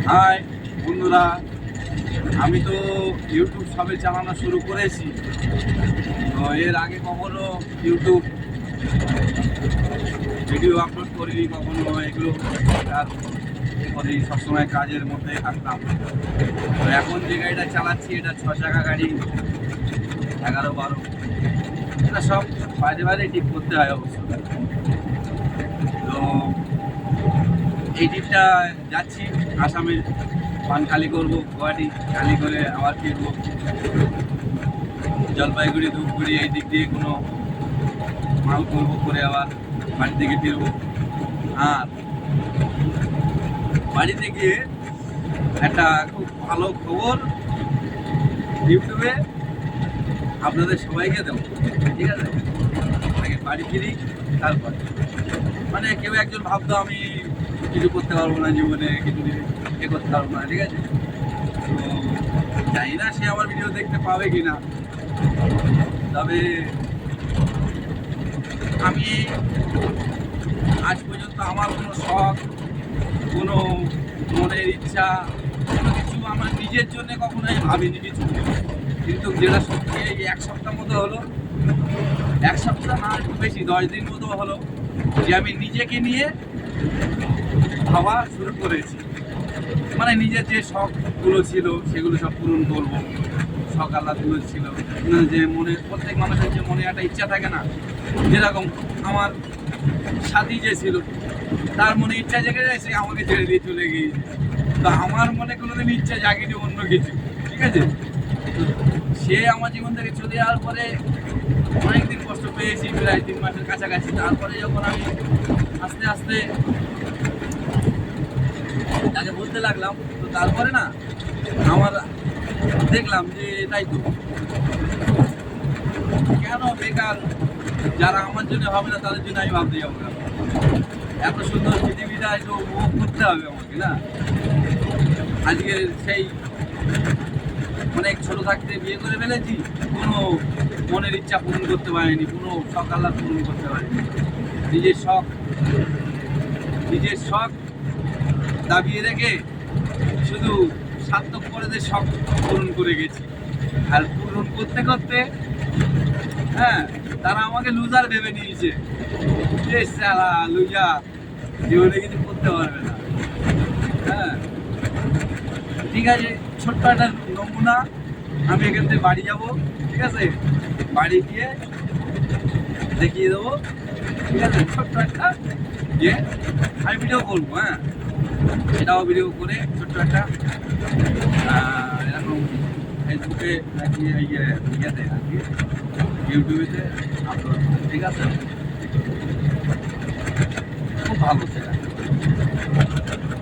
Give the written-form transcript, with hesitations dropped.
High বন্ধুরা, আমি তো ইউটিউব সবে চালানো শুরু করেছি। তো এর আগে কখনো ইউটিউব ভিডিও আপলোড করিনি, কখনো এগুলো আর করি, সবসময় কাজের মধ্যে থাকতাম। তো এখন যে গাড়িটা চালাচ্ছি এটা 6 চাকা গাড়ি, 11-12, এটা সব বাইরে বাইরে ঠিক করতে হয় অবশ্য। তো এই ট্রিপটা যাচ্ছি আসামের পানখালি করবো, গুয়াহাটি খালি করে আবার ফিরবো জলপাইগুড়ি, ধূপগুড়ি এই দিক দিয়ে কোনো মাল করবো, করে আবার বাড়ি থেকে ফিরবো। আর বাড়িতে গিয়ে একটা খুব ভালো খবর ইউটিউবে আপনাদের সবাইকে দেবো, ঠিক আছে? আগে বাড়ি ফিরি, তারপর মানে কেউ একজন ভাবতো আমি কিছু করতে পারবো না জীবনে, কিছু করতে পারবো না, ঠিক আছে? তো জানি না সে আমার ভিডিও দেখতে পাবে কিনা, তবে আমি আজ পর্যন্ত আমার কোনো শখ, কোনো মনের ইচ্ছা, কোনো কিছু আমার নিজের জন্য কখনোই ভাবিনি কিছু। কিন্তু যেটা সত্যি এই 1 সপ্তাহ মতো হলো, 1 সপ্তাহ না একটু বেশি, 10 দিন মতো হলো যে আমি নিজেকে নিয়ে ভাবা শুরু করেছি। মানে নিজের যে শখগুলো ছিল সেগুলো সব পূরণ করবো, শখ আহ্লাদগুলো ছিল, যে মনে প্রত্যেক মানুষের যে মনে একটা ইচ্ছা থাকে না, যেরকম আমার সাথী যে ছিল তার মনে ইচ্ছা জেগে যায়, সে আমাকে ছেড়ে দিয়ে চলে গিয়েছে। তো আমার মনে কোনোদিন ইচ্ছা জাগেনি অন্য কিছু, ঠিক আছে? সে আমার জীবন থেকে চলে যাওয়ার পরে অনেকদিন কষ্ট পেয়েছি, প্রায় 3 মাসের কাছাকাছি। তারপরে যখন আমি আস্তে আস্তে তাকে বলতে লাগলাম, তো তারপরে না আমার দেখলাম যে তাই তো, কেন বেকার যারা আমার জন্য হবে না তাদের জন্য আমি ভাবতে যাবো না? এত সুন্দর পৃথিবীটা একটু উপভোগ করতে হবে আমাকে, না? আজকে সেই অনেক ছোটো থাকতে বিয়ে করে ফেলেছি, কোনো মনের ইচ্ছা পূরণ করতে পারিনি, কোনো শখ আহ্লাদ পূরণ করতে পারিনি। নিজের শখ দাবিয়ে রেখে শুধু স্বার্থপরদের শখ পূরণ করে গেছি। আর পূরণ করতে করতে হ্যাঁ, তারা আমাকে লুজার ভেবে নিয়েছে, যে সালা লুজার, জীবনে কিছু করতে পারবে না। হ্যাঁ, ঠিক আছে, ছোট্ট একটা নমুনা। আমি এখান থেকে বাড়ি যাবো, ঠিক আছে? বাড়ি গিয়ে দেখিয়ে দেবো, ঠিক আছে? ছোট্ট একটা যে আমি ভিডিও করবো, হ্যাঁ, সেটাও ভিডিও করে ছোট্ট একটা এরকম ফেসবুকে নাকি ইয়েতে নাকি ইউটিউবেতে আপলোড, ঠিক আছে? খুব ভালো সেটা।